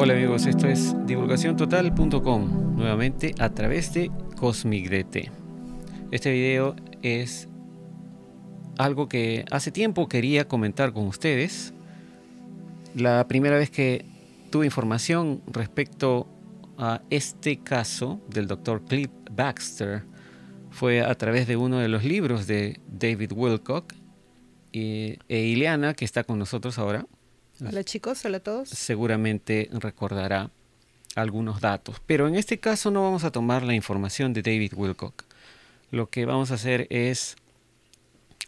Hola amigos, esto es divulgaciontotal.com, nuevamente a través de Cosmic-DT. Este video es algo que hace tiempo quería comentar con ustedes. La primera vez que tuve información respecto a este caso del Dr. Cliff Baxter fue a través de uno de los libros de David Wilcock e Ileana, que está con nosotros ahora. Hola chicos, hola a todos. Seguramente recordará algunos datos, pero en este caso no vamos a tomar la información de David Wilcock. Lo que vamos a hacer es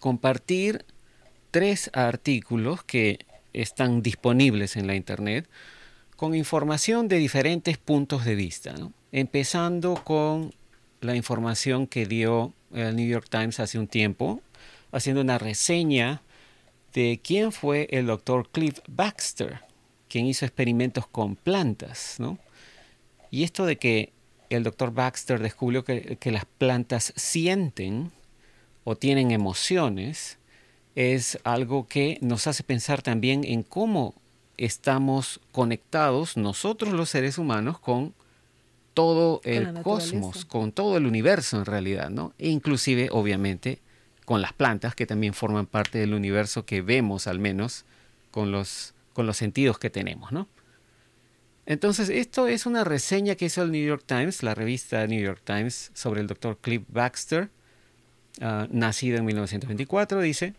compartir 3 artículos que están disponibles en la internet con información de diferentes puntos de vista, ¿no? Empezando con la información que dio el New York Times hace un tiempo, haciendo una reseña de quién fue el Dr. Cliff Baxter, quien hizo experimentos con plantas, ¿no? Y esto de que el Dr. Baxter descubrió que las plantas sienten o tienen emociones es algo que nos hace pensar también en cómo estamos conectados nosotros los seres humanos con todo el cosmos, con todo el universo en realidad, ¿no? E inclusive, obviamente, con las plantas que también forman parte del universo que vemos al menos con los sentidos que tenemos, ¿no? Entonces, esto es una reseña que hizo el New York Times, la revista New York Times, sobre el Dr. Cliff Baxter, nacido en 1924, dice.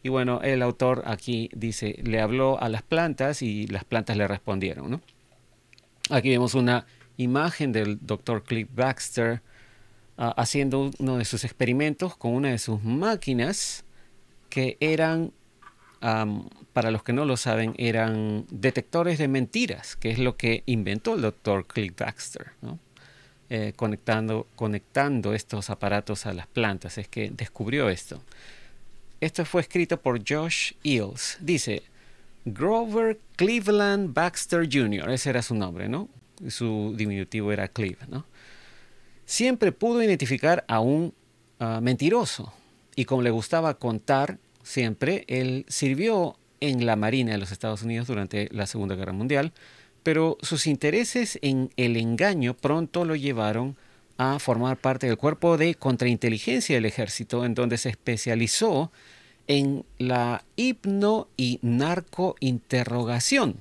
Y bueno, el autor aquí dice, le habló a las plantas y las plantas le respondieron, ¿no? Aquí vemos una imagen del Dr. Cliff Baxter haciendo uno de sus experimentos con una de sus máquinas que eran, para los que no lo saben, eran detectores de mentiras, que es lo que inventó el Dr. Cliff Baxter, ¿no? Conectando estos aparatos a las plantas, es que descubrió esto. Esto fue escrito por Josh Eels. Dice, Grover Cleveland Baxter Jr., ese era su nombre, ¿no? Su diminutivo era Cliff, ¿no? Siempre pudo identificar a un mentiroso y como le gustaba contar siempre, él sirvió en la Marina de los Estados Unidos durante la Segunda Guerra Mundial, pero sus intereses en el engaño pronto lo llevaron a formar parte del cuerpo de contrainteligencia del ejército, en donde se especializó en la hipno y narcointerrogación,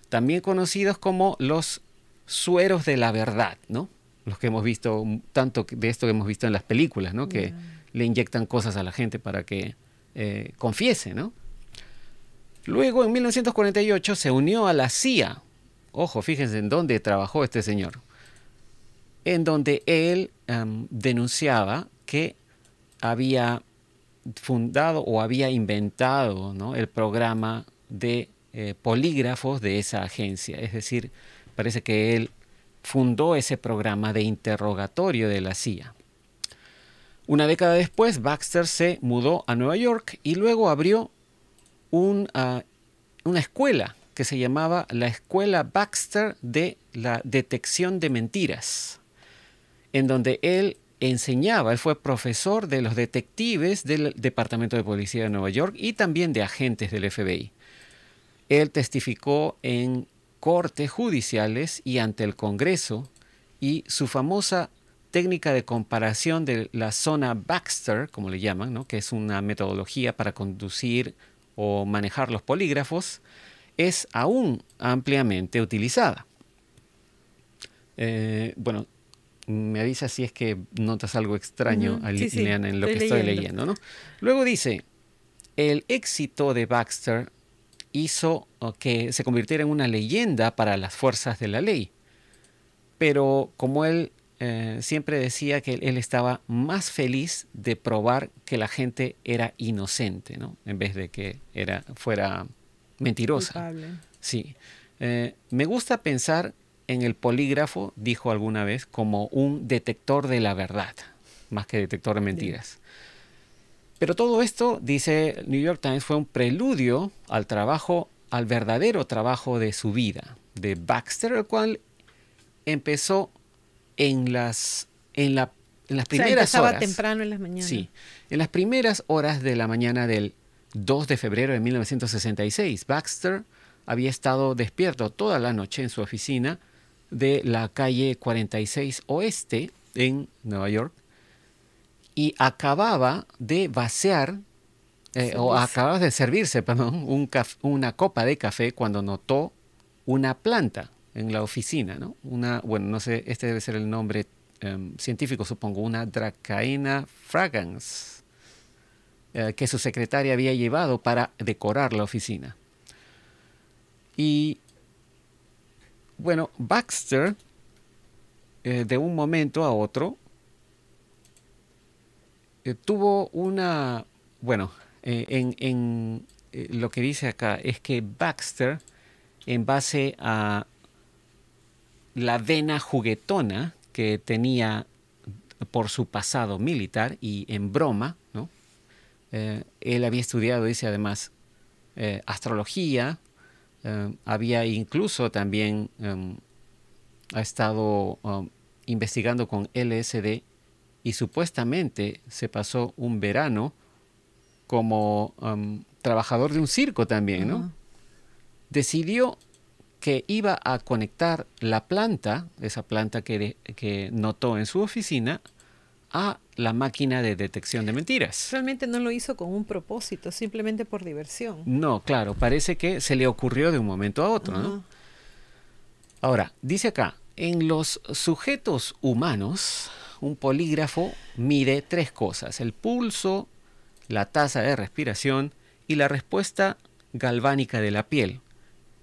también conocidos como los sueros de la verdad, ¿no? Los que hemos visto, tanto de esto que hemos visto en las películas, ¿no? Que le inyectan cosas a la gente para que confiese, ¿no? Luego, en 1948, se unió a la CIA. Ojo, fíjense en dónde trabajó este señor. En donde él denunciaba que había fundado o había inventado, ¿no?, el programa de polígrafos de esa agencia. Es decir, parece que él fundó ese programa de interrogatorio de la CIA. Una década después, Baxter se mudó a Nueva York y luego abrió una escuela que se llamaba la Escuela Baxter de la Detección de Mentiras, en donde él enseñaba, él fue profesor de los detectives del Departamento de Policía de Nueva York y también de agentes del FBI. Él testificó en cortes judiciales y ante el Congreso, y su famosa técnica de comparación de la zona Baxter, como le llaman, ¿no?, que es una metodología para conducir o manejar los polígrafos, es aún ampliamente utilizada. Bueno, me avisa si es que notas algo extraño, Ileana, en lo que estoy leyendo, ¿no? Luego dice, el éxito de Baxter hizo que se convirtiera en una leyenda para las fuerzas de la ley. Pero como él siempre decía que él estaba más feliz de probar que la gente era inocente, ¿no?, en vez de que fuera mentirosa. Culpable. Sí. Me gusta pensar en el polígrafo, dijo alguna vez, como un detector de la verdad, más que detector de mentiras. Bien. Pero todo esto, dice el New York Times, fue un preludio al verdadero trabajo de su vida, de Baxter, el cual empezó en las primeras horas. Temprano en las mañanas. Sí, en las primeras horas de la mañana del 2 de febrero de 1966. Baxter había estado despierto toda la noche en su oficina de la calle 46 Oeste en Nueva York y acababa de vaciar, o acababa de servirse, perdón, una copa de café cuando notó una planta en la oficina, ¿no? Bueno, no sé, este debe ser el nombre científico, supongo, una Dracaena fragans, que su secretaria había llevado para decorar la oficina. Y bueno, Baxter, de un momento a otro, tuvo una, bueno, lo que dice acá es que Baxter, en base a la vena juguetona que tenía por su pasado militar y en broma, ¿no? Él había estudiado, dice además, astrología, había incluso también ha estado investigando con LSD y supuestamente se pasó un verano como trabajador de un circo también, ¿no? Decidió que iba a conectar la planta, esa planta que notó en su oficina, a la máquina de detección de mentiras. Realmente no lo hizo con un propósito, simplemente por diversión. No, claro, parece que se le ocurrió de un momento a otro, ¿no? Ahora, dice acá, en los sujetos humanos, un polígrafo mide 3 cosas: el pulso, la tasa de respiración y la respuesta galvánica de la piel,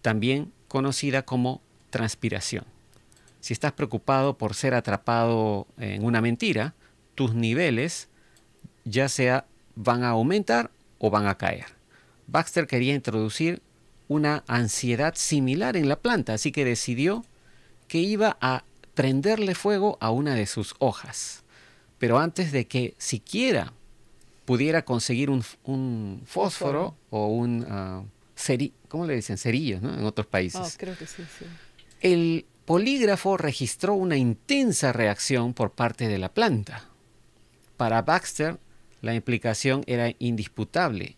también conocida como transpiración. Si estás preocupado por ser atrapado en una mentira, tus niveles ya sea van a aumentar o van a caer. Baxter quería introducir una ansiedad similar en la planta, así que decidió que iba a prenderle fuego a una de sus hojas. Pero antes de que siquiera pudiera conseguir un fósforo o un ¿cómo le dicen? Cerillos, ¿no? En otros países. Creo que sí, sí. El polígrafo registró una intensa reacción por parte de la planta. Para Baxter, la implicación era indisputable,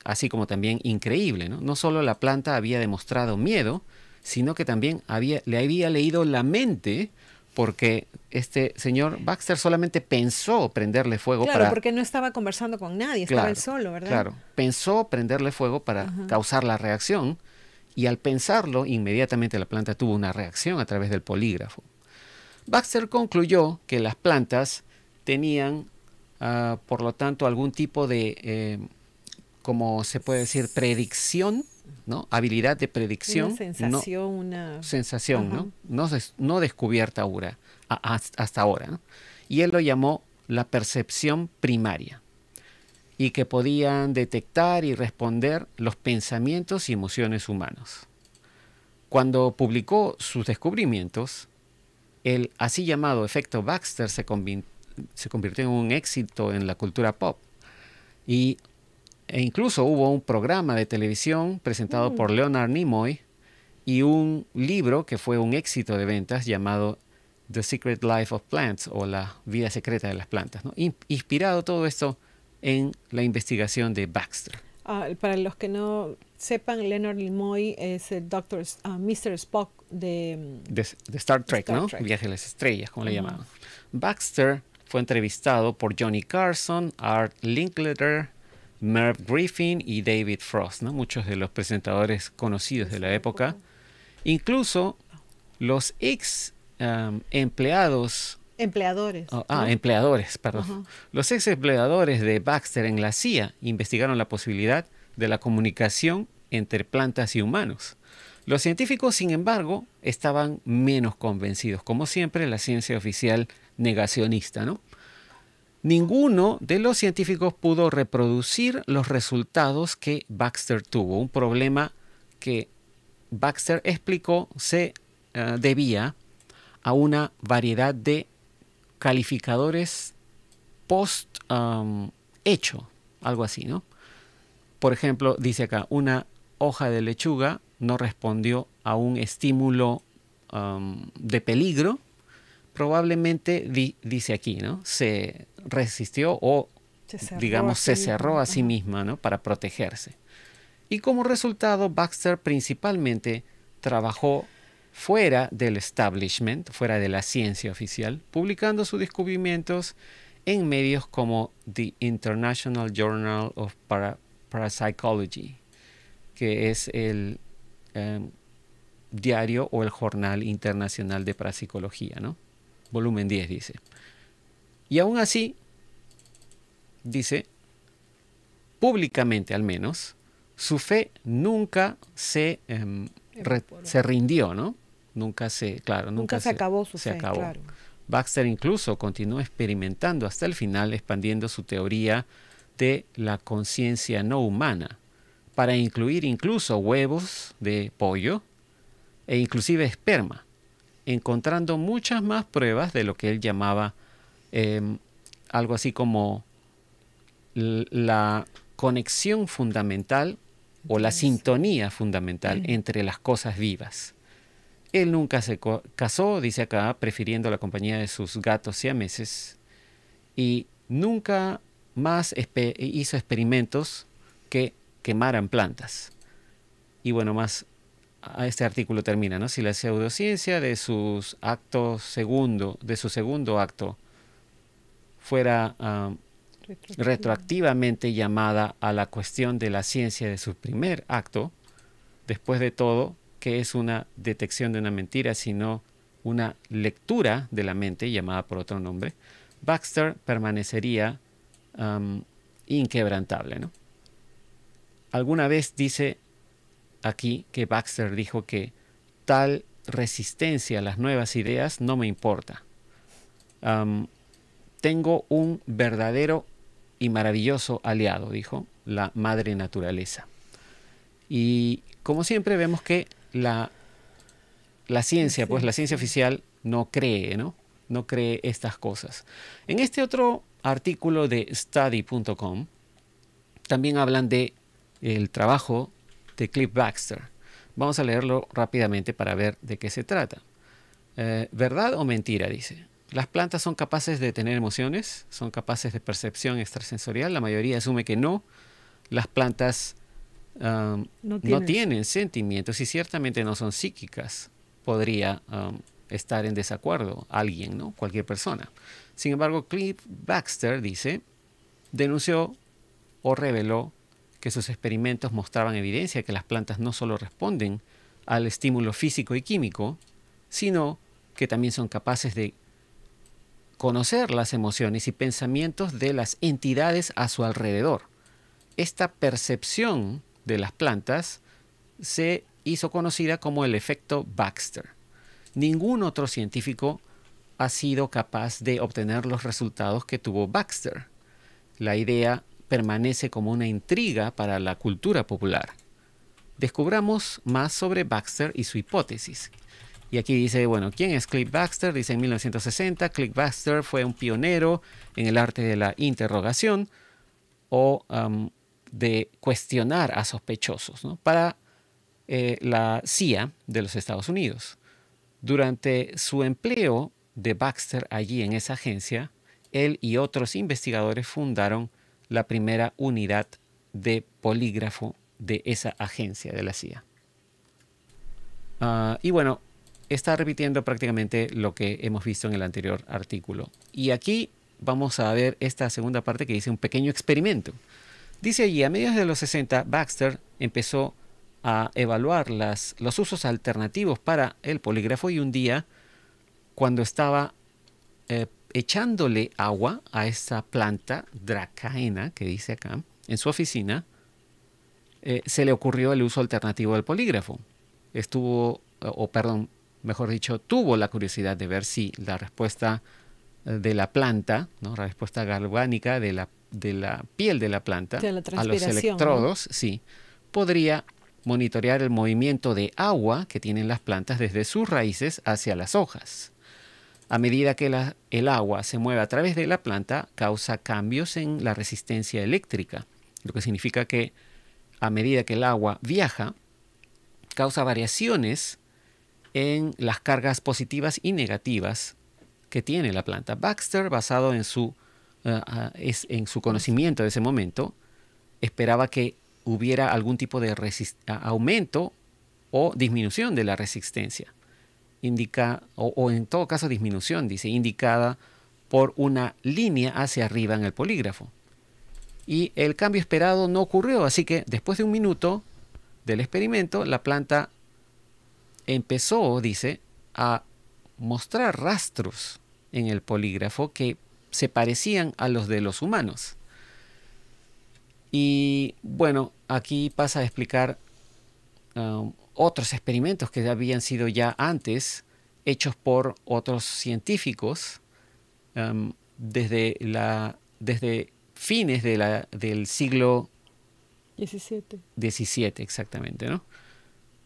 así como también increíble, ¿no? No solo la planta había demostrado miedo, sino que también le había leído la mente, porque este señor Baxter solamente pensó prenderle fuego Claro, porque no estaba conversando con nadie, estaba él solo, ¿verdad? Claro, pensó prenderle fuego para causar la reacción, y al pensarlo, inmediatamente la planta tuvo una reacción a través del polígrafo. Baxter concluyó que las plantas tenían, por lo tanto, algún tipo de, como se puede decir, predicción, ¿no? Habilidad de predicción. Una sensación, sensación, ¿no? No descubierta hasta ahora, ¿no? Y él lo llamó la percepción primaria, y que podían detectar y responder los pensamientos y emociones humanos. Cuando publicó sus descubrimientos, el así llamado efecto Baxter se convirtió en un éxito en la cultura pop. E incluso hubo un programa de televisión presentado por Leonard Nimoy y un libro que fue un éxito de ventas llamado The Secret Life of Plants, o La vida secreta de las plantas, ¿no? Inspirado todo esto en la investigación de Baxter. Para los que no sepan, Leonard Nimoy es el Mr. Spock de Star Trek, ¿no? Viaje a las estrellas, como le llamaban. Baxter fue entrevistado por Johnny Carson, Art Linkletter, Merv Griffin y David Frost, ¿no? Muchos de los presentadores conocidos de la época. Incluso los empleadores, perdón. Los ex empleadores de Baxter en la CIA investigaron la posibilidad de la comunicación entre plantas y humanos. Los científicos, sin embargo, estaban menos convencidos. Como siempre, la ciencia oficial negacionista, ¿no? Ninguno de los científicos pudo reproducir los resultados que Baxter tuvo. Un problema que Baxter explicó se debía a una variedad de calificadores post-hecho, algo así, ¿no? Por ejemplo, dice acá, una hoja de lechuga no respondió a un estímulo de peligro. Probablemente, dice aquí, ¿no? Se resistió o, digamos, se cerró a sí misma, ¿no? Para protegerse. Y como resultado, Baxter principalmente trabajó fuera del establishment, fuera de la ciencia oficial, publicando sus descubrimientos en medios como The International Journal of Parapsychology, que es el diario o el Jornal Internacional de Parapsicología, ¿no? Volumen 10 dice. Y aún así, dice, públicamente al menos, su fe nunca se rindió, ¿no? Nunca se acabó su fe, acabó. claro. Baxter incluso continuó experimentando hasta el final, expandiendo su teoría de la conciencia no humana, para incluir incluso huevos de pollo e inclusive esperma, encontrando muchas más pruebas de lo que él llamaba algo así como la conexión fundamental o la sintonía fundamental entre las cosas vivas. Él nunca se casó, dice acá, prefiriendo la compañía de sus gatos siameses, y nunca más hizo experimentos que quemaran plantas. Y bueno, más a este artículo termina, ¿no? Si la pseudociencia de su segundo acto fuera retroactivamente llamada a la cuestión de la ciencia de su primer acto, después de todo, que es una detección de una mentira, sino una lectura de la mente, llamada por otro nombre, Baxter permanecería inquebrantable, ¿no? Alguna vez dice aquí que Baxter dijo que tal resistencia a las nuevas ideas no me importa. Tengo un verdadero y maravilloso aliado, dijo, la madre naturaleza. Y como siempre vemos que la ciencia, pues la ciencia oficial no cree, ¿no? No cree estas cosas. En este otro artículo de study.com también hablan de el trabajo de Cliff Baxter. Vamos a leerlo rápidamente para ver de qué se trata. ¿Verdad o mentira? Dice. ¿Las plantas son capaces de tener emociones? ¿Son capaces de percepción extrasensorial? La mayoría asume que no. Las plantas no tienen sentimientos y ciertamente no son psíquicas. Podría estar en desacuerdo alguien, ¿no? Cualquier persona. Sin embargo, Cliff Baxter, dice, denunció o reveló que sus experimentos mostraban evidencia que las plantas no solo responden al estímulo físico y químico, sino que también son capaces de conocer las emociones y pensamientos de las entidades a su alrededor. Esta percepción de las plantas se hizo conocida como el efecto Baxter. Ningún otro científico ha sido capaz de obtener los resultados que tuvo Baxter. La idea permanece como una intriga para la cultura popular. Descubramos más sobre Baxter y su hipótesis. Y aquí dice, bueno, ¿quién es Cliff Baxter? Dice en 1960, Cliff Baxter fue un pionero en el arte de la interrogación o de cuestionar a sospechosos, ¿no? Para la CIA de los Estados Unidos. Durante su empleo de Baxter allí en esa agencia, él y otros investigadores fundaron la primera unidad de polígrafo de esa agencia de la CIA. Y bueno, está repitiendo prácticamente lo que hemos visto en el anterior artículo. Y aquí vamos a ver esta segunda parte que dice un pequeño experimento. Dice allí, a mediados de los 60, Baxter empezó a evaluar los usos alternativos para el polígrafo y un día, cuando estaba echándole agua a esa planta dracaena que dice acá, en su oficina, se le ocurrió el uso alternativo del polígrafo. Tuvo la curiosidad de ver si la respuesta de la planta, ¿no? La respuesta galvánica de la piel de la planta a los electrodos, ¿no? Sí, podría monitorear el movimiento de agua que tienen las plantas desde sus raíces hacia las hojas. A medida que el agua se mueve a través de la planta, causa cambios en la resistencia eléctrica, lo que significa que a medida que el agua viaja, causa variaciones en las cargas positivas y negativas que tiene la planta. Baxter, basado en su conocimiento de ese momento, esperaba que hubiera algún tipo de aumento o disminución de la resistencia. O en todo caso disminución, dice, indicada por una línea hacia arriba en el polígrafo. Y el cambio esperado no ocurrió, así que después de 1 minuto del experimento, la planta empezó, dice, a mostrar rastros en el polígrafo que se parecían a los de los humanos. Y bueno, aquí pasa a explicar otros experimentos que habían sido ya antes hechos por otros científicos desde fines del siglo XVII, exactamente, ¿no?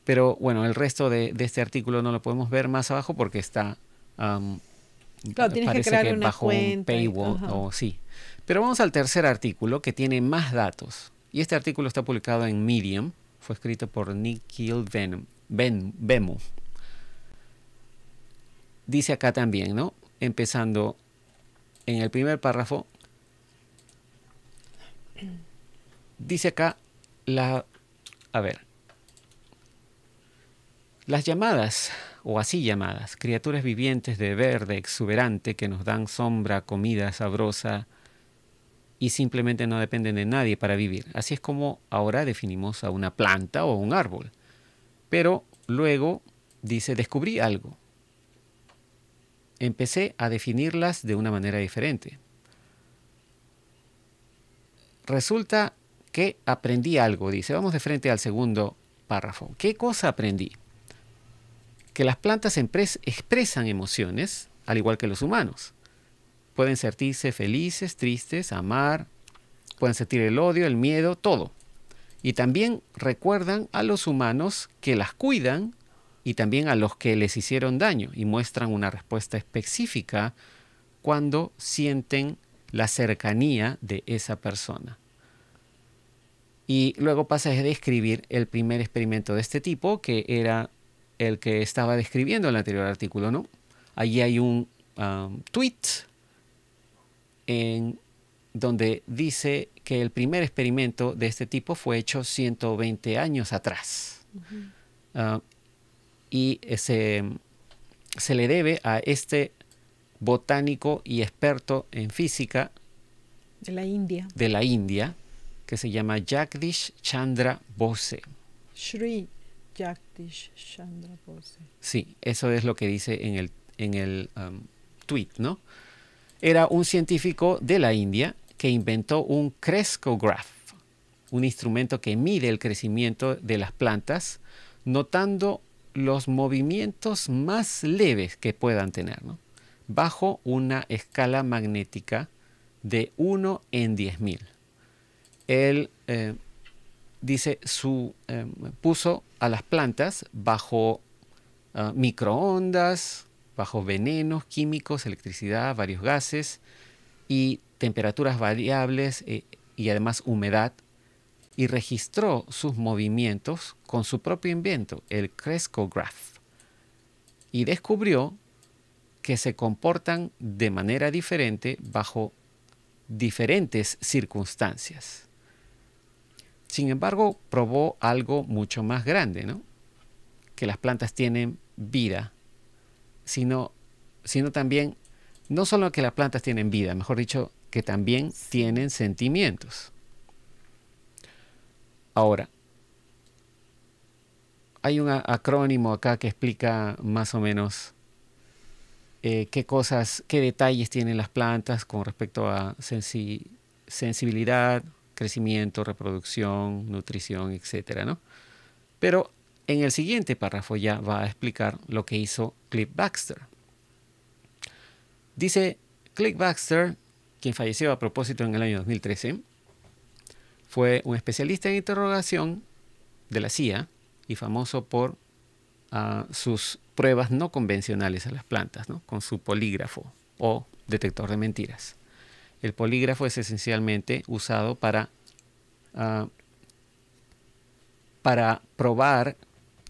Pero bueno, el resto de este artículo no lo podemos ver más abajo porque está claro, tienes que crear una bajo un cuenta paywall, sí. Pero vamos al tercer artículo que tiene más datos. Y este artículo está publicado en Medium. Fue escrito por Nikhil Vemu. Dice acá también, ¿no? Empezando en el primer párrafo. Dice acá las llamadas, o así llamadas, criaturas vivientes de verde exuberante que nos dan sombra, comida sabrosa y simplemente no dependen de nadie para vivir. Así es como ahora definimos a una planta o un árbol. Pero luego dice, descubrí algo. Empecé a definirlas de una manera diferente. Resulta que aprendí algo, dice. Vamos de frente al segundo párrafo. ¿Qué cosa aprendí? Que las plantas expresan emociones, al igual que los humanos. Pueden sentirse felices, tristes, amar, pueden sentir el odio, el miedo, todo. Y también recuerdan a los humanos que las cuidan y también a los que les hicieron daño y muestran una respuesta específica cuando sienten la cercanía de esa persona. Y luego pasa a describir el primer experimento de este tipo, que era el que estaba describiendo en el anterior artículo, ¿no? Allí hay un tweet en donde dice que el primer experimento de este tipo fue hecho 120 años atrás. Y se le debe a este botánico y experto en física de la India, que se llama Jagdish Chandra Bose. Shri Jagdish Chandra Bose. Sí, eso es lo que dice en el tweet, ¿no? Era un científico de la India que inventó un crescograph, un instrumento que mide el crecimiento de las plantas, notando los movimientos más leves que puedan tener, ¿no? Bajo una escala magnética de 1 en 10.000. Él dice, puso a las plantas bajo microondas, bajo venenos químicos, electricidad, varios gases y temperaturas variables y además humedad, y registró sus movimientos con su propio invento, el crescograph, y descubrió que se comportan de manera diferente bajo diferentes circunstancias. Sin embargo, probó algo mucho más grande, ¿no? Que las plantas tienen vida, sino también, no solo que las plantas tienen vida, mejor dicho, que también tienen sentimientos. Ahora, hay un acrónimo acá que explica más o menos qué detalles tienen las plantas con respecto a sensibilidad, crecimiento, reproducción, nutrición, etcétera, ¿no? Pero en el siguiente párrafo ya va a explicar lo que hizo Cliff Baxter. Dice Cliff Baxter, quien falleció a propósito en el año 2013, fue un especialista en interrogación de la CIA y famoso por sus pruebas no convencionales a las plantas, ¿no? Con su polígrafo o detector de mentiras. El polígrafo es esencialmente usado para probar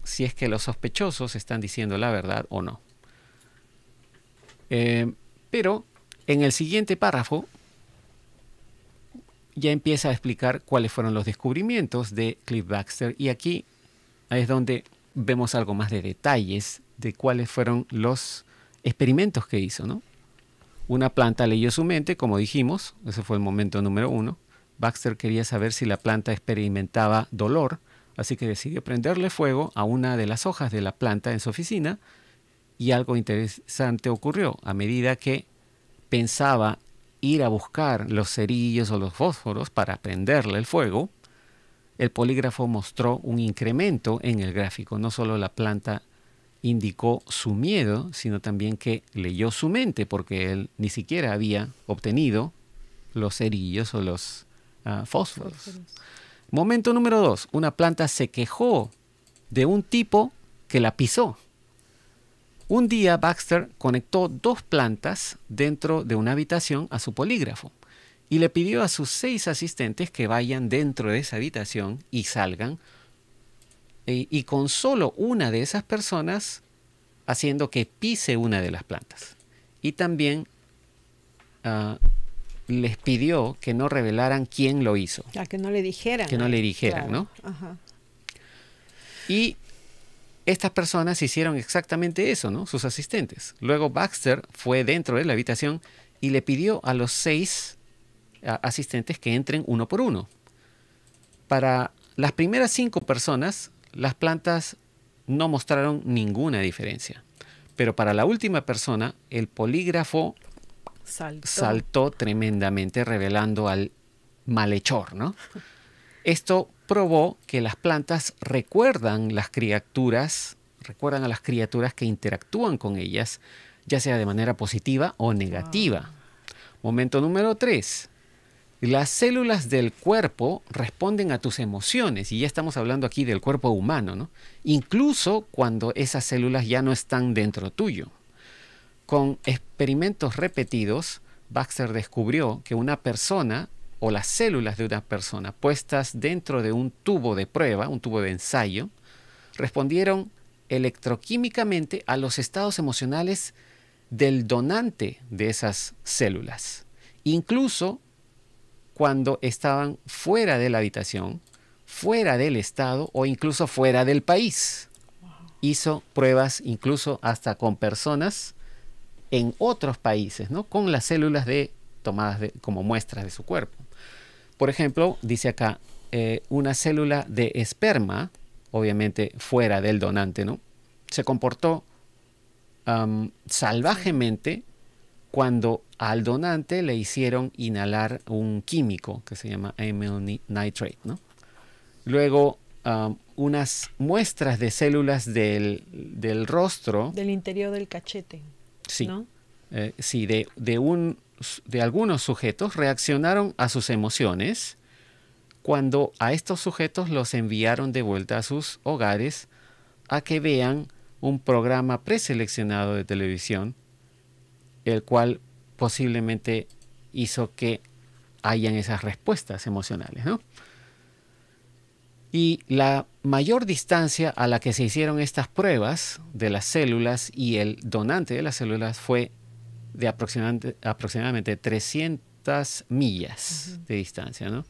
si es que los sospechosos están diciendo la verdad o no. Pero en el siguiente párrafo ya empieza a explicar cuáles fueron los descubrimientos de Cliff Baxter, y aquí es donde vemos algo más de detalles de cuáles fueron los experimentos que hizo, ¿no? Una planta leyó su mente, como dijimos, ese fue el momento número 1. Baxter quería saber si la planta experimentaba dolor, así que decidió prenderle fuego a una de las hojas de la planta en su oficina, y algo interesante ocurrió. A medida que pensaba ir a buscar los cerillos o los fósforos para prenderle el fuego, el polígrafo mostró un incremento en el gráfico. No solo la planta indicó su miedo, sino también que leyó su mente, porque él ni siquiera había obtenido los cerillos o los fósforos. Momento número 2. Una planta se quejó de un tipo que la pisó. Un día Baxter conectó 2 plantas dentro de una habitación a su polígrafo y le pidió a sus 6 asistentes que vayan dentro de esa habitación y salgan, y con solo una de esas personas haciendo que pise una de las plantas. Y también les pidió que no revelaran quién lo hizo. Que no le dijeran. Que no le dijeran, claro. ¿no? Ajá. Y estas personas hicieron exactamente eso, ¿no? Sus asistentes. Luego Baxter fue dentro de la habitación y le pidió a los 6 asistentes que entren uno por uno. Para las primeras 5 personas, las plantas no mostraron ninguna diferencia. Pero para la última persona, el polígrafo saltó tremendamente, revelando al malhechor, ¿no? Esto probó que las plantas recuerdan a las criaturas que interactúan con ellas, ya sea de manera positiva o negativa. Momento número 3. Las células del cuerpo responden a tus emociones, y ya estamos hablando aquí del cuerpo humano, ¿no? Incluso cuando esas células ya no están dentro tuyo. Con experimentos repetidos, Baxter descubrió que una persona o las células de una persona puestas dentro de un tubo de prueba, un tubo de ensayo, respondieron electroquímicamente a los estados emocionales del donante de esas células, incluso cuando estaban fuera de la habitación, fuera del estado o incluso fuera del país. Hizo pruebas incluso hasta con personas en otros países, ¿no? Con las células tomadas como muestras de su cuerpo. Por ejemplo, dice acá, una célula de esperma, obviamente fuera del donante, ¿no? Se comportó salvajemente cuando al donante le hicieron inhalar un químico que se llama amyl nitrate, ¿no? Luego, unas muestras de células del rostro. Del interior del cachete. Sí, ¿no? Sí, de algunos sujetos reaccionaron a sus emociones cuando a estos sujetos los enviaron de vuelta a sus hogares a que vean un programa preseleccionado de televisión, el cual posiblemente hizo que hayan esas respuestas emocionales, ¿no? Y la mayor distancia a la que se hicieron estas pruebas de las células y el donante de las células fue de aproximadamente 300 millas de distancia, ¿no?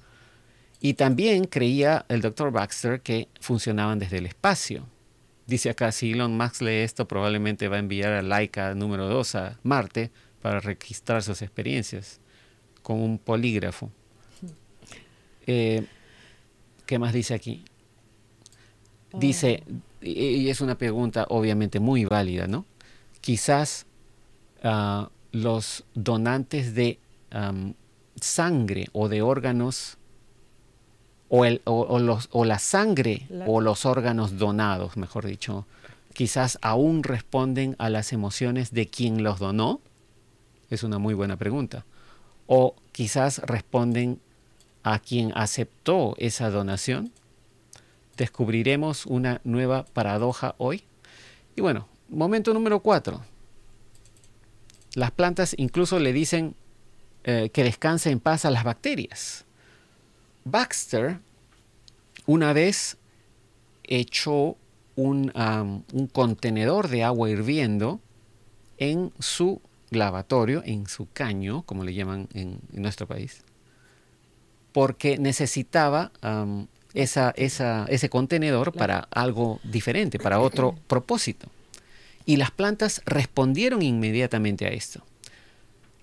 Y también creía el Dr. Baxter que funcionaban desde el espacio. Dice acá, si Elon Musk lee esto, probablemente va a enviar a Laika número 2 a Marte para registrar sus experiencias con un polígrafo. ¿Qué más dice aquí? Dice, y es una pregunta obviamente muy válida, ¿no? Quizás los donantes de sangre o de órganos, o la sangre o los órganos donados, mejor dicho, quizás aún responden a las emociones de quien los donó. Es una muy buena pregunta. O quizás responden a quien aceptó esa donación. Descubriremos una nueva paradoja hoy. Y bueno, momento número 4. Las plantas incluso le dicen que descanse en paz a las bacterias. Baxter una vez echó un contenedor de agua hirviendo en su lavatorio, en su caño, como le llaman en nuestro país. porque necesitaba ese contenedor para algo diferente, para otro propósito. Y las plantas respondieron inmediatamente a esto.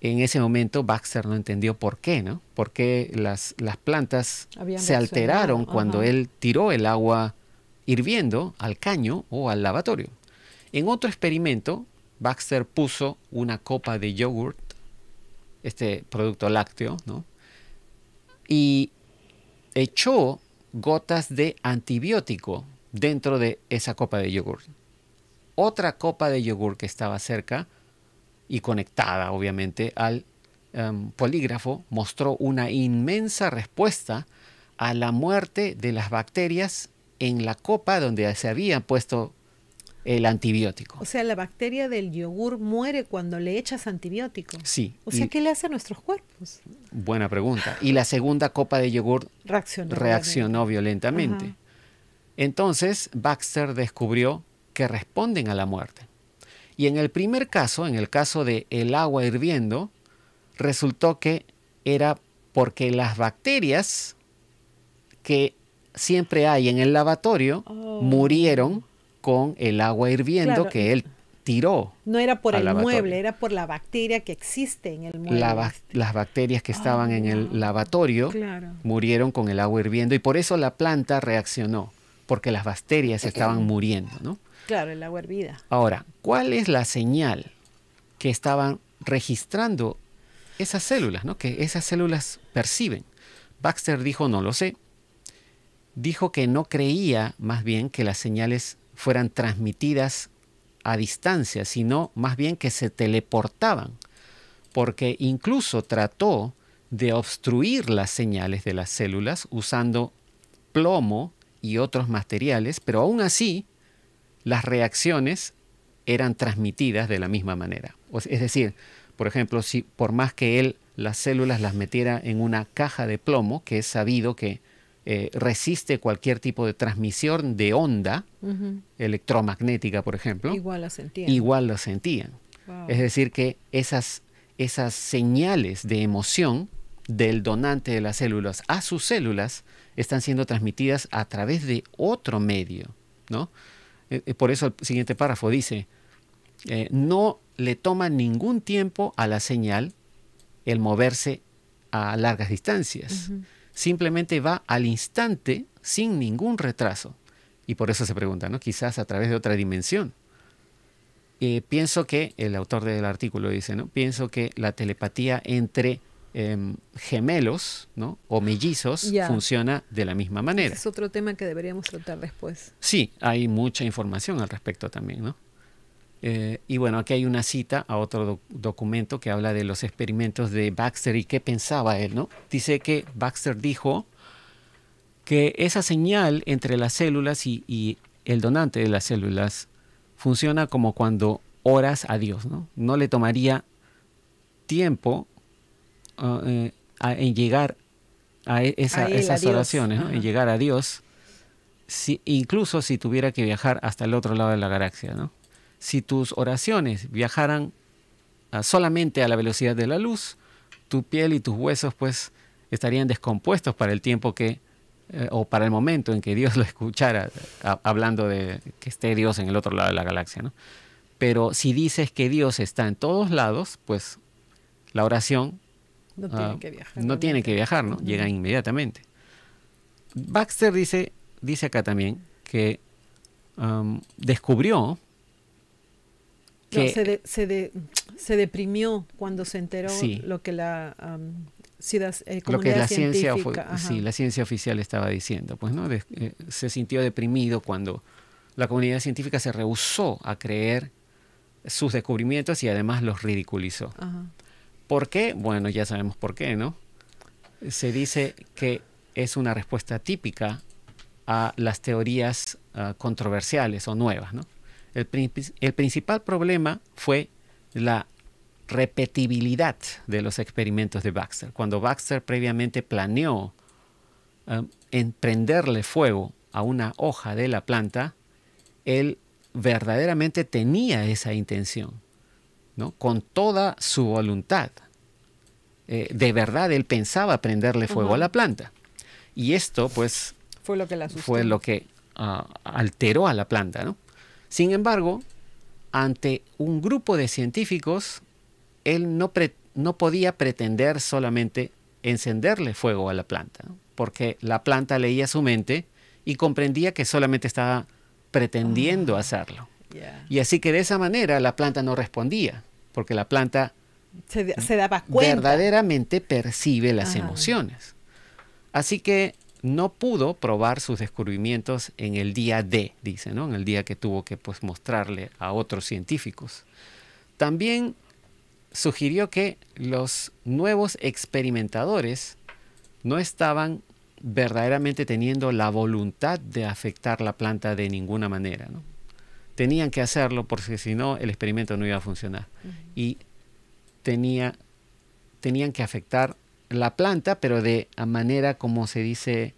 En ese momento Baxter no entendió por qué, ¿no? Por qué las plantas se alteraron cuando él tiró el agua hirviendo al caño o al lavatorio. En otro experimento, Baxter puso una copa de yogurt, este producto lácteo, ¿no? Y echó gotas de antibiótico dentro de esa copa de yogur. Otra copa de yogur que estaba cerca y conectada obviamente al polígrafo mostró una inmensa respuesta a la muerte de las bacterias en la copa donde se había puesto el antibiótico. O sea, la bacteria del yogur muere cuando le echas antibiótico. Sí. O sea, ¿qué le hace a nuestros cuerpos? Buena pregunta. Y la segunda copa de yogur reaccionó violentamente. Ajá. Entonces, Baxter descubrió que responden a la muerte. Y en el primer caso, en el caso de el agua hirviendo, resultó que era porque las bacterias que siempre hay en el lavatorio murieron con el agua hirviendo, claro, que él tiró. No era por el mueble, era por la bacteria que existe en el mueble. Las bacterias que estaban en el lavatorio, claro, murieron con el agua hirviendo y por eso la planta reaccionó, porque las bacterias estaban muriendo, ¿no? Claro, el agua hervida. Ahora, ¿cuál es la señal que estaban registrando esas células, ¿no? Que esas células perciben? Baxter dijo, no lo sé. Dijo que no creía más bien que las señales fueran transmitidas a distancia, sino más bien que se teleportaban, porque incluso trató de obstruir las señales de las células usando plomo y otros materiales, pero aún así las reacciones eran transmitidas de la misma manera. Es decir, por ejemplo, si por más que él las células las metiera en una caja de plomo, que es sabido que resiste cualquier tipo de transmisión de onda electromagnética, por ejemplo, igual la sentían. Wow. Es decir, que esas señales de emoción del donante de las células a sus células están siendo transmitidas a través de otro medio, ¿no? Por eso el siguiente párrafo dice, no le toma ningún tiempo a la señal el moverse a largas distancias. Simplemente va al instante sin ningún retraso. Y por eso se pregunta, ¿no? Quizás a través de otra dimensión. Pienso que, el autor del artículo dice, ¿no? Pienso que la telepatía entre gemelos, ¿no? O mellizos funciona de la misma manera. Ese es otro tema que deberíamos tratar después. Sí, hay mucha información al respecto también, ¿no? Y bueno, aquí hay una cita a otro documento que habla de los experimentos de Baxter y qué pensaba él, ¿no? Dice que Baxter dijo que esa señal entre las células y el donante de las células funciona como cuando oras a Dios, ¿no? No le tomaría tiempo en llegar a esas oraciones, ¿no? En llegar a Dios, incluso si tuviera que viajar hasta el otro lado de la galaxia, ¿no? Si tus oraciones viajaran solamente a la velocidad de la luz, tu piel y tus huesos pues estarían descompuestos para el tiempo o para el momento en que Dios lo escuchara, hablando de que esté Dios en el otro lado de la galaxia, ¿no? Pero si dices que Dios está en todos lados, pues la oración no tiene que viajar, ¿no? Llega inmediatamente. Baxter dice acá también que descubrió que se deprimió cuando se enteró lo que la comunidad científica, la ciencia oficial estaba diciendo, pues, ¿no? Se sintió deprimido cuando la comunidad científica se rehusó a creer sus descubrimientos y además los ridiculizó. ¿Por qué? Bueno, ya sabemos por qué, ¿no? Se dice que es una respuesta típica a las teorías controversiales o nuevas, ¿no? El principal problema fue la repetibilidad de los experimentos de Baxter. Cuando Baxter previamente planeó prenderle fuego a una hoja de la planta, él verdaderamente tenía esa intención, ¿no? Con toda su voluntad. de verdad él pensaba prenderle fuego a la planta. Y esto, pues, fue lo que la asustó. fue lo que alteró a la planta, ¿no? Sin embargo, ante un grupo de científicos, él no podía pretender solamente encenderle fuego a la planta, ¿no? Porque la planta leía su mente y comprendía que solamente estaba pretendiendo hacerlo. Y así que de esa manera la planta no respondía, porque la planta se daba cuenta. Verdaderamente percibe las emociones. Así que no pudo probar sus descubrimientos en el día D, dice, ¿no? En el día que tuvo que, pues, mostrarle a otros científicos. También sugirió que los nuevos experimentadores no estaban verdaderamente teniendo la voluntad de afectar la planta de ninguna manera, ¿no? Tenían que hacerlo porque si no el experimento no iba a funcionar. Y tenían que afectar la planta, pero de manera, como se dice,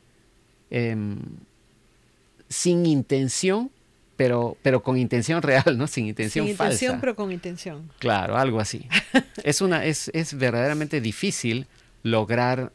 sin intención, pero con intención real, ¿no? Sin intención falsa. Sin intención, pero con intención. Claro, algo así. Es verdaderamente difícil lograr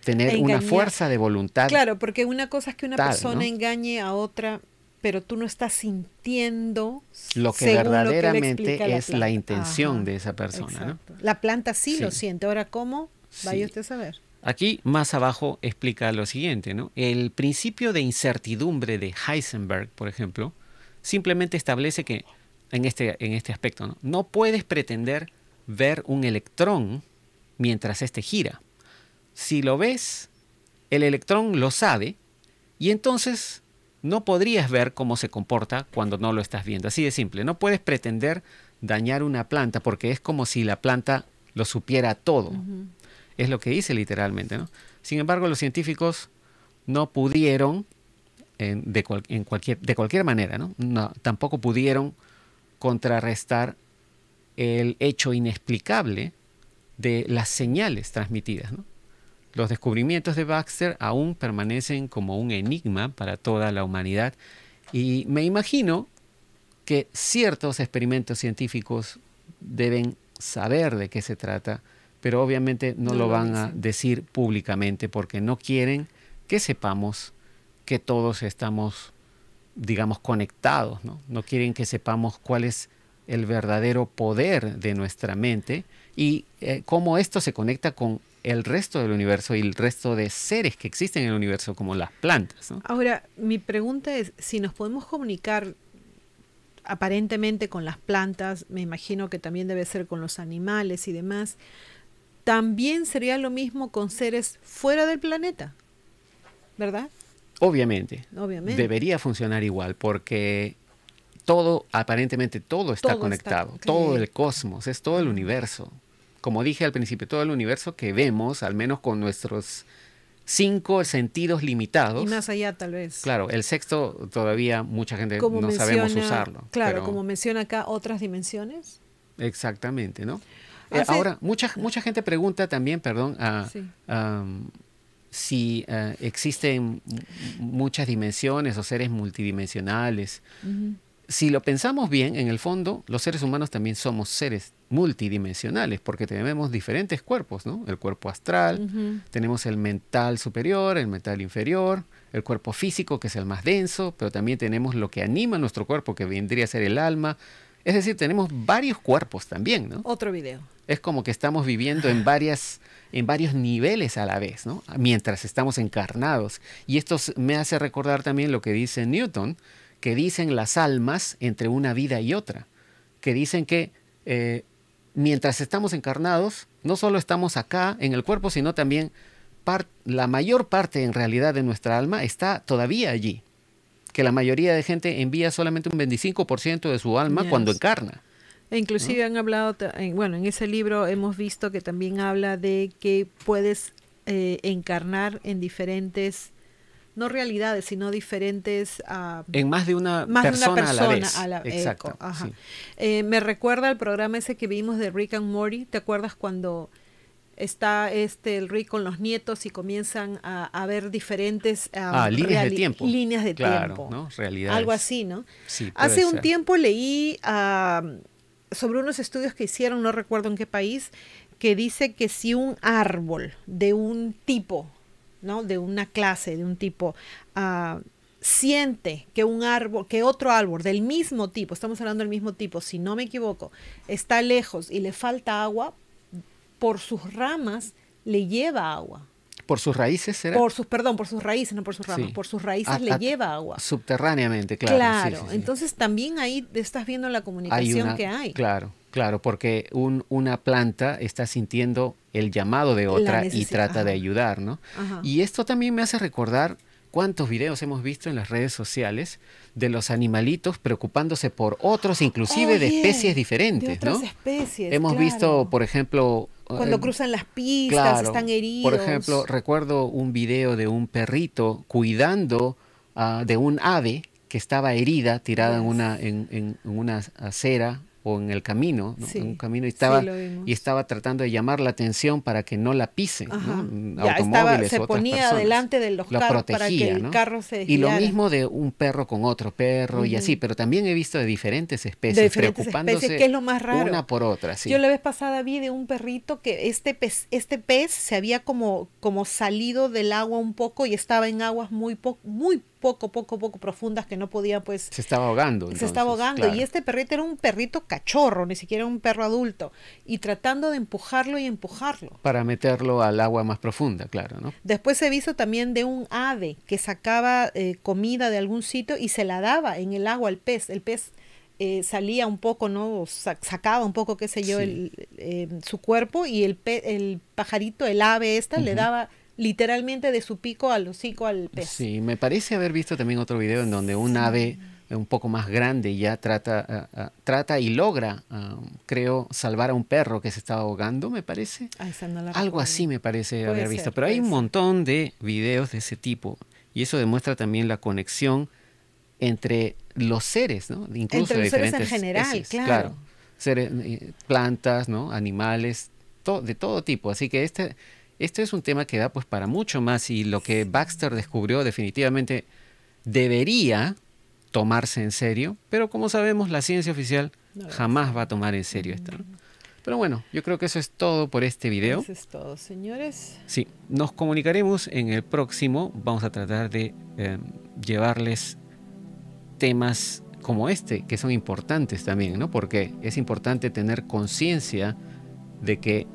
tener una fuerza de voluntad. Claro, porque una cosa es que una persona, ¿no?, engañe a otra, pero tú no estás sintiendo lo que verdaderamente es la intención de esa persona, ¿no? La planta sí lo siente. Ahora, ¿cómo? Vaya usted a saber. Aquí más abajo explica lo siguiente, ¿no? El principio de incertidumbre de Heisenberg, por ejemplo, simplemente establece que en este aspecto, ¿no? No puedes pretender ver un electrón mientras éste gira. Si lo ves, el electrón lo sabe y entonces no podrías ver cómo se comporta cuando no lo estás viendo. Así de simple. No puedes pretender dañar una planta porque es como si la planta lo supiera todo. Es lo que dice literalmente, ¿no? Sin embargo, los científicos no pudieron, de cualquier manera, ¿no? Tampoco pudieron contrarrestar el hecho inexplicable de las señales transmitidas, ¿no? Los descubrimientos de Baxter aún permanecen como un enigma para toda la humanidad y me imagino que ciertos experimentos científicos deben saber de qué se trata, pero obviamente no lo van a decir públicamente porque no quieren que sepamos que todos estamos, digamos, conectados, ¿no? No quieren que sepamos cuál es el verdadero poder de nuestra mente y cómo esto se conecta con el resto del universo y el resto de seres que existen en el universo, como las plantas, ¿no? Ahora, mi pregunta es, si nos podemos comunicar aparentemente con las plantas, me imagino que también debe ser con los animales y demás, también sería lo mismo con seres fuera del planeta, ¿verdad? Obviamente. Debería funcionar igual, porque aparentemente todo está conectado, todo el cosmos, es todo el universo. Como dije al principio, todo el universo que vemos, al menos con nuestros 5 sentidos limitados. Y más allá tal vez. Claro, el sexto todavía mucha gente no sabemos usarlo. Claro, como menciona acá, otras dimensiones. Exactamente, ¿no? Ahora, mucha gente pregunta también, si existen muchas dimensiones o seres multidimensionales. Si lo pensamos bien, en el fondo, los seres humanos también somos seres multidimensionales, porque tenemos diferentes cuerpos, ¿no? El cuerpo astral, tenemos el mental superior, el mental inferior, el cuerpo físico, que es el más denso, pero también tenemos lo que anima nuestro cuerpo, que vendría a ser el alma. Es decir, tenemos varios cuerpos también, ¿no? Otro video. Es como que estamos viviendo en varios niveles a la vez, ¿no? Mientras estamos encarnados. Y esto me hace recordar también lo que dice Newton, que dicen las almas entre una vida y otra, que dicen que mientras estamos encarnados, no solo estamos acá en el cuerpo, sino también la mayor parte en realidad de nuestra alma está todavía allí, que la mayoría de gente envía solamente un 25% de su alma cuando encarna. E inclusive han hablado, en ese libro hemos visto que también habla de que puedes encarnar en diferentes, no realidades, sino diferentes... en más de una persona a la vez. Exacto. Me recuerda al programa ese que vimos de Rick and Morty. ¿Te acuerdas cuando está el Rick con los nietos y comienzan a ver diferentes líneas de tiempo? Líneas de tiempo. ¿No? Realidades. Algo así, ¿no? Sí, hace un tiempo leí sobre unos estudios que hicieron, no recuerdo en qué país, que dice que si un árbol de un tipo, ¿no? De una clase, de un tipo, siente que un árbol, que otro árbol del mismo tipo, estamos hablando del mismo tipo, si no me equivoco, está lejos y le falta agua, por sus ramas le lleva agua. ¿Por sus raíces será? Perdón, por sus raíces, no por sus ramas, Sí. por sus raíces le lleva agua. Subterráneamente, claro. Claro, sí, sí, sí. entonces también ahí estás viendo la comunicación que hay. Claro, claro, porque una planta está sintiendo el llamado de otra y trata de ayudar, ¿no? Ajá. Y esto también me hace recordar cuántos videos hemos visto en las redes sociales de los animalitos preocupándose por otros, inclusive de especies diferentes, de otras ¿no? especies, Hemos visto, por ejemplo, cuando cruzan las pistas, claro, están heridos. Por ejemplo, recuerdo un video de un perrito cuidando de un ave que estaba herida, tirada en una acera o en el camino, ¿no? En un camino y estaba tratando de llamar la atención para que no la pisen, ¿no? Automóviles, se ponía delante de los carros para que el carro se desviara. Y lo mismo de un perro con otro perro y así, pero también he visto de diferentes especies preocupándose que es lo más raro. Una por otra. Sí. Yo la vez pasada vi de un perrito que este pez se había como salido del agua un poco y estaba en aguas muy poco profundas que no podía, pues... Se estaba ahogando. Se estaba ahogando, claro. Y este perrito era un perrito cachorro, ni siquiera un perro adulto, y tratando de empujarlo. Para meterlo al agua más profunda, claro, ¿no? Después he visto también de un ave que sacaba comida de algún sitio y se la daba en el agua al pez. El pez salía un poco, ¿no? Sacaba un poco, qué sé yo, su cuerpo, y el pajarito, el ave esta, le daba literalmente de su pico al hocico al pez. Sí, me parece haber visto también otro video en donde un ave un poco más grande ya trata y logra, creo, salvar a un perro que se estaba ahogando, me parece. Algo así me parece haber visto. Pero hay un montón de videos de ese tipo y eso demuestra también la conexión entre los seres, ¿no? Incluso entre los de seres en diferentes general, especies, claro. Seres, plantas, ¿no? Animales, de todo tipo. Así que este es un tema que da pues para mucho más y lo que Baxter descubrió definitivamente debería tomarse en serio, pero como sabemos la ciencia oficial jamás va a tomar en serio esto, ¿no? Pero bueno, yo creo que eso es todo por este video. Eso es todo, señores. Sí, nos comunicaremos en el próximo. Vamos a tratar de llevarles temas como este, que son importantes también, ¿no? Porque es importante tener conciencia de que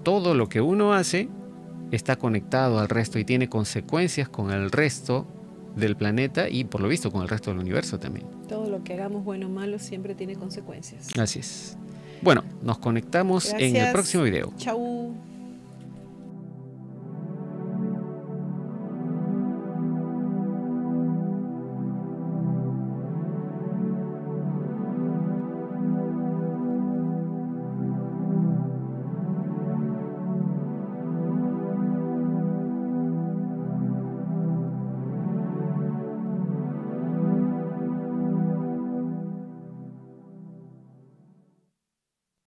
todo lo que uno hace está conectado al resto y tiene consecuencias con el resto del planeta y por lo visto con el resto del universo también. Todo lo que hagamos, bueno o malo, siempre tiene consecuencias. Así es. Bueno, nos conectamos en el próximo video. Chau.